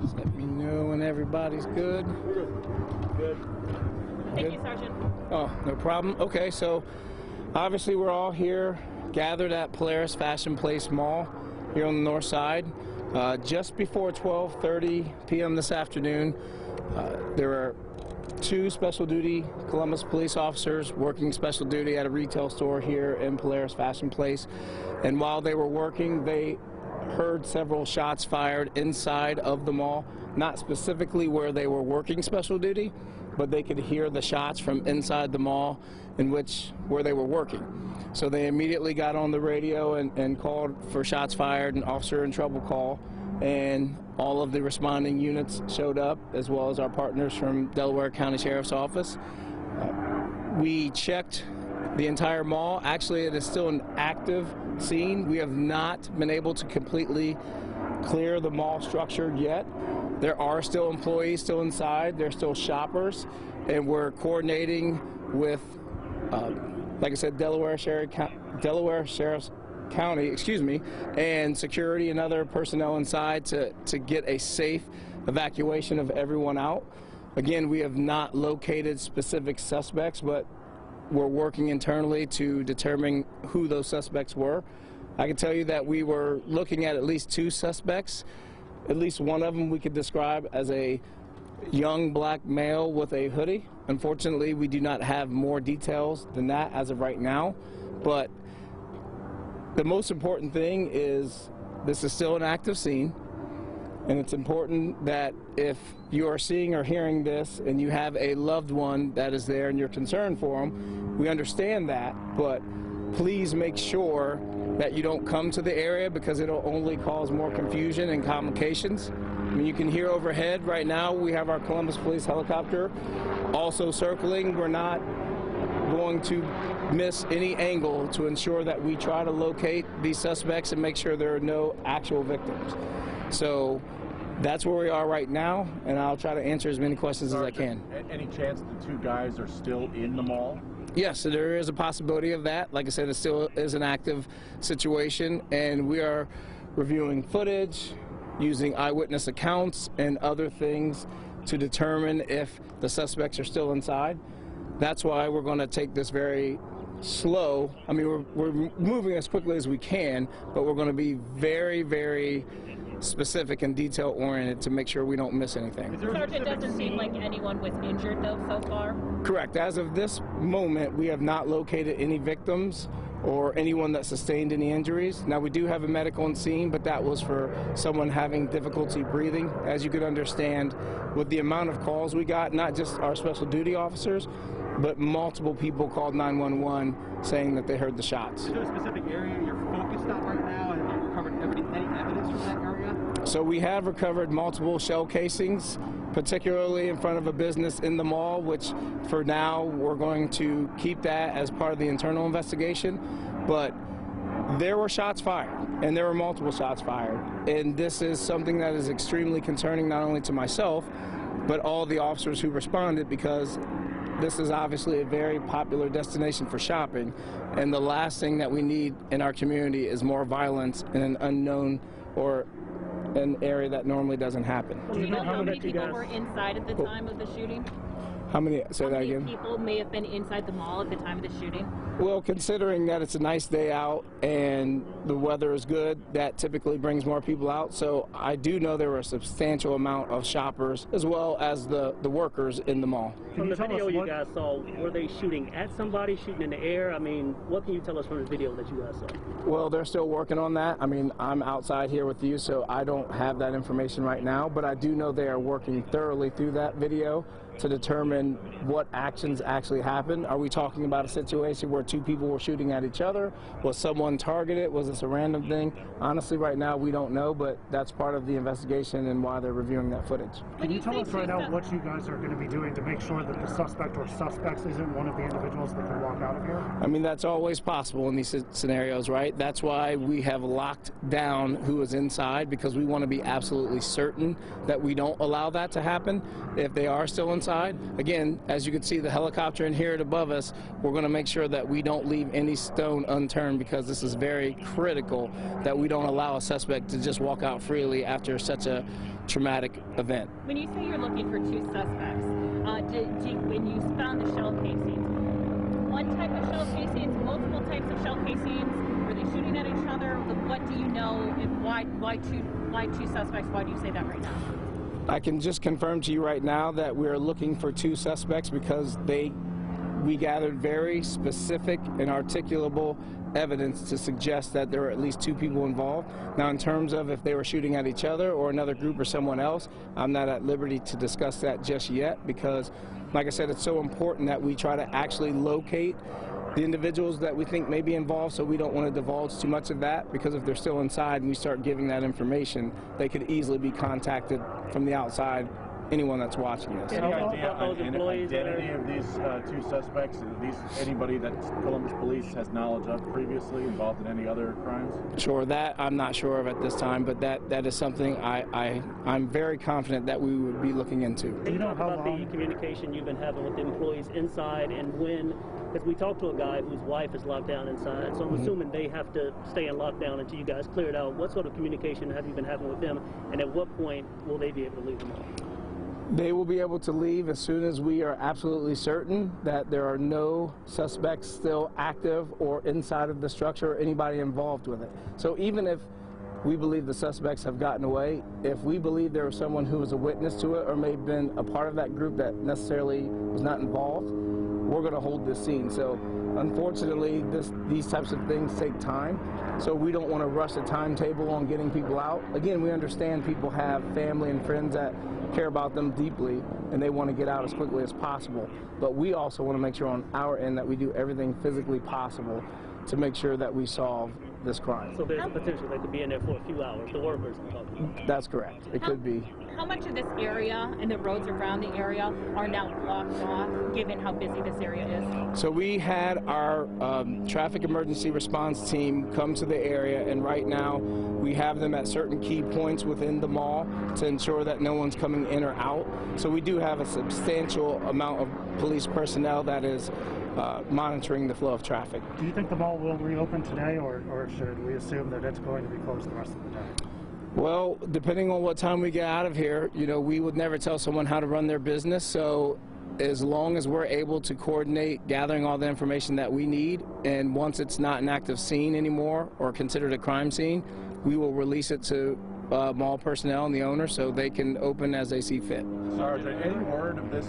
Just let me know when everybody's good. Good. Thank you, Sergeant. Oh, no problem. Okay, so obviously we're all here gathered at Polaris Mall here on the north side. Just before 12:30 p.m. this afternoon, there were two special duty Columbus police officers working special duty at a retail store here in Polaris Fashion Place. And while they were working, they heard several shots fired inside of the mall, not specifically where they were working special duty, but they could hear the shots from inside the mall where they were working. So they immediately got on the radio and called for shots fired, an officer in trouble call, and all of the responding units showed up, as well as our partners from Delaware County Sheriff's Office. We checked the entire mall. Actually, it is still an active scene. We have not been able to completely clear the mall structure yet. There are still employees still inside. There's still shoppers, and we're coordinating with, like I said, Delaware Sheriff's County, and security and other personnel inside to get a safe evacuation of everyone out. Again, we have not located specific suspects, but we're working internally to determine who those suspects were. I can tell you that we were looking at least two suspects. At least one of them we could describe as a young black male with a hoodie. Unfortunately, we do not have more details than that as of right now, but the most important thing is this is still an active scene, and it's important that if you are seeing or hearing this and you have a loved one that is there and you're concerned for them, we understand that, but please make sure that you don't come to the area because it'll only cause more confusion and complications. I mean, you can hear overhead right now we have our Columbus Police helicopter also circling. We're not going to miss any angle to ensure that we try to locate these suspects and make sure there are no actual victims. So that's where we are right now, and I'll try to answer as many questions as I can. Any chance the two guys are still in the mall? Yes, so there is a possibility of that. Like I said, it still is an active situation, and we are reviewing footage, using eyewitness accounts and other things to determine if the suspects are still inside. That's why we're going to take this very slow. I mean, we're moving as quickly as we can, but we're going to be very, very specific and detail-oriented to make sure we don't miss anything. Sergeant, it doesn't seem like anyone was injured, though, so far? Correct. As of this moment, we have not located any victims or anyone that sustained any injuries. Now, we do have a medical on scene, but that was for someone having difficulty breathing. As you could understand, with the amount of calls we got, not just our special duty officers, but multiple people called 911 saying that they heard the shots. Is there a specific area you're focused on right now, and have you recovered any evidence from that area? So we have recovered multiple shell casings, particularly in front of a business in the mall, which for now we're going to keep that as part of the internal investigation. But there were shots fired, and there were multiple shots fired. And this is something that is extremely concerning not only to myself, but all the officers who responded, because this is obviously a very popular destination for shopping, and the last thing that we need in our community is more violence in an unknown or an area that normally doesn't happen. Do you know how many people were inside at the time of the shooting? How many? Say that again. How many people may have been inside the mall at the time of the shooting? Well, considering that it's a nice day out and the weather is good, that typically brings more people out. So I do know there were a substantial amount of shoppers as well as the workers in the mall. From the video you guys saw, were they shooting at somebody, shooting in the air? I mean, what can you tell us from the video that you guys saw? Well, they're still working on that. I mean, I'm outside here with you, so I don't have that information right now, but I do know they are working thoroughly through that video to determine what actions actually happened. Are we talking about a situation where two people were shooting at each other? Was someone targeted? Was this a random thing? Honestly, right now, we don't know, but that's part of the investigation and why they're reviewing that footage. Can you tell us right now what you guys are going to be doing to make sure that the suspect or suspects isn't one of the individuals that can walk out of here? I mean, that's always possible in these scenarios, right? That's why we have locked down who is inside, because we want to be absolutely certain that we don't allow that to happen. If they are still inside, again, again, as you can see the helicopter in here above us, we're going to make sure that we don't leave any stone unturned, because this is very critical that we don't allow a suspect to just walk out freely after such a traumatic event. When you say you're looking for two suspects, when you found the shell casings, one type of shell casings, multiple types of shell casings, were they shooting at each other? What do you know, and why two suspects? Why do you say that right now? I can just confirm to you right now that we're looking for two suspects because we gathered very specific and articulable evidence to suggest that there were at least two people involved. Now, in terms of if they were shooting at each other or another group or someone else, I'm not at liberty to discuss that just yet, because, like I said, it's so important that we try to actually locate the individuals that we think may be involved, so we don't want to divulge too much of that, because if they're still inside and we start giving that information, they could easily be contacted from the outside, anyone that's watching us. Any idea on the identity of these two suspects? Are these anybody that Columbus Police has knowledge of previously involved in any other crimes? Sure, that I'm not sure of at this time, but that is something I'm very confident that we would be looking into. Can you talk about the communication you've been having with the employees inside, and when, because we talked to a guy whose wife is locked down inside, so I'm assuming they have to stay in lockdown until you guys clear it out. What sort of communication have you been having with them, and at what point will they be able to leave the mall? They will be able to leave as soon as we are absolutely certain that there are no suspects still active or inside of the structure or anybody involved with it. So even if we believe the suspects have gotten away, if we believe there was someone who was a witness to it or may have been a part of that group that necessarily was not involved, we're going to hold this scene. So unfortunately, these types of things take time, so we don't want to rush a timetable on getting people out. Again, we understand people have family and friends that care about them deeply, and they want to get out as quickly as possible. But we also want to make sure on our end that we do everything physically possible to make sure that we solve this crime. So there's a potential they could be in there for a few hours, the workers I'm talking about. That's correct. It could be. How much of this area and the roads around the area are now blocked off, given how busy this area is? So we had our traffic emergency response team come to the area, and right now we have them at certain key points within the mall to ensure that no one's coming in or out. So we do have a substantial amount of police personnel that is monitoring the flow of traffic. Do you think the mall will reopen today, or should we assume that it's going to be closed the rest of the day? Well, depending on what time we get out of here, you know, we would never tell someone how to run their business. So as long as we're able to coordinate gathering all the information that we need, and once it's not an active scene anymore or considered a crime scene, we will release it to mall personnel and the owner so they can open as they see fit. Sergeant, any word of this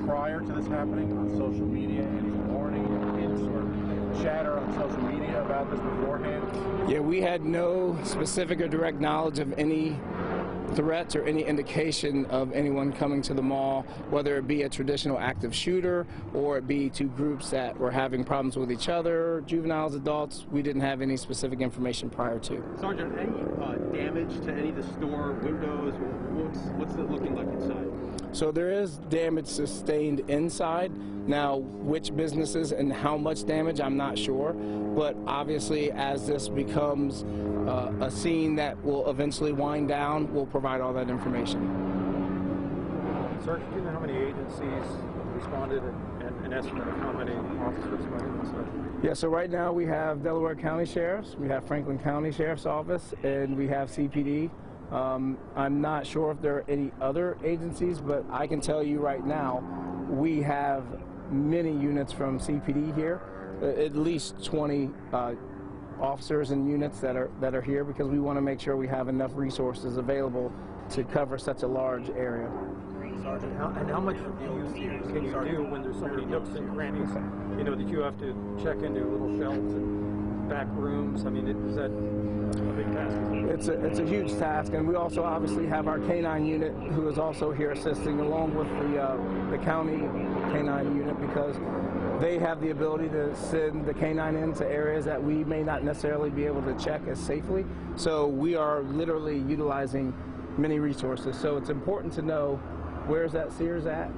prior to this happening on social media? Any warning or hints or chatter on social media about this beforehand? Yeah, we had no specific or direct knowledge of any threats or any indication of anyone coming to the mall, whether it be a traditional active shooter or it be two groups that were having problems with each other, juveniles, adults. We didn't have any specific information prior to. Sergeant, any damage to any of the store windows? What's it looking like inside? So there is damage sustained inside. Now, which businesses and how much damage, I'm not sure. But obviously, as this becomes a scene that will eventually wind down, we'll provide all that information. Sergeant, do you know how many agencies responded and an estimate of how many officers went in the session? Yeah, so right now we have Delaware County Sheriffs, we have Franklin County Sheriff's Office, and we have CPD. I'm not sure if there are any other agencies, but I can tell you right now we have many units from CPD here, at least 20 officers and units that are here, because we want to make sure we have enough resources available to cover such a large area. Sergeant, how much can you do when there's so many nooks and crannies? You know, that you have to check into little shelves and back rooms. I mean, is that a big task? It's a huge task, and we also obviously have our K-9 unit who is also here assisting, along with the county K-9 unit, because they have the ability to send the K-9 into areas that we may not necessarily be able to check as safely. So we are literally utilizing many resources. So it's important to know, where's that Sears at?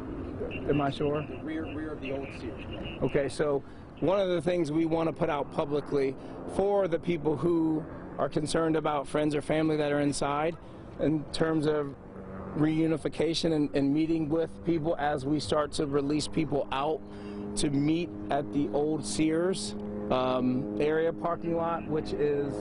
Am I sure? Rear of the old Sears. Okay, so one of the things we want to put out publicly for the people who are concerned about friends or family that are inside, in terms of reunification and meeting with people as we start to release people out to meet at the old Sears area parking lot, which is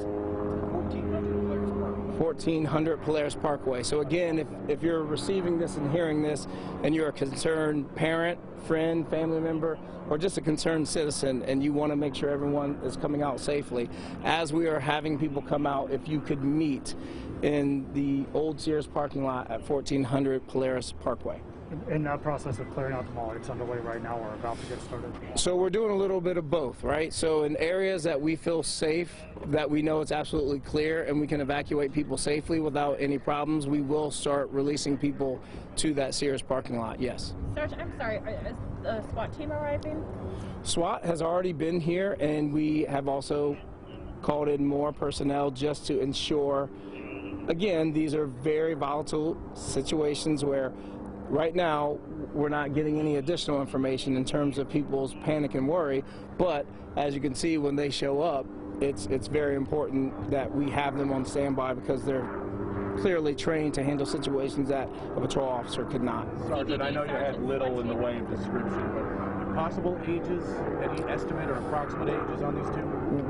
1400 Polaris Parkway. So again, if you're receiving this and hearing this and you're a concerned parent, friend, family member, or just a concerned citizen and you want to make sure everyone is coming out safely, as we are having people come out, if you could meet in the old Sears parking lot at 1400 Polaris Parkway. In that process of clearing out the mall, it's underway right now or about to get started? So we're doing a little bit of both, right? So in areas that we feel safe, that we know it's absolutely clear and we can evacuate people safely without any problems, we will start releasing people to that Sears parking lot, yes. Sarge, I'm sorry, is the SWAT team arriving? SWAT has already been here, and we have also called in more personnel just to ensure, again, these are very volatile situations where right now, we're not getting any additional information in terms of people's panic and worry, but as you can see, when they show up, it's very important that we have them on standby because they're clearly trained to handle situations that a patrol officer could not. Sergeant, I know you had little in the way of description, but possible ages, any estimate or approximate ages on these two?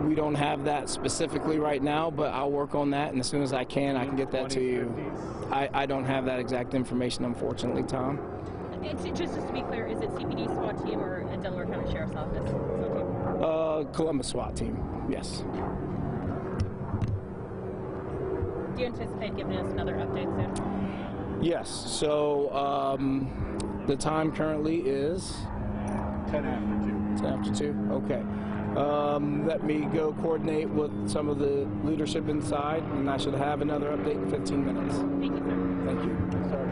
We don't have that specifically right now, but I'll work on that, and as soon as I can get that to you. 50s? I don't have that exact information, unfortunately, Tom. It's just to be clear, is it CPD SWAT team or a Delaware County Sheriff's Office SWAT team? Columbus SWAT team, yes. Do you anticipate giving us another update soon? Yes, so the time currently is 10 after 2. 10 after 2, okay. Let me go coordinate with some of the leadership inside, and I should have another update in 15 minutes. Thank you, sir. Thank you. Sergeant.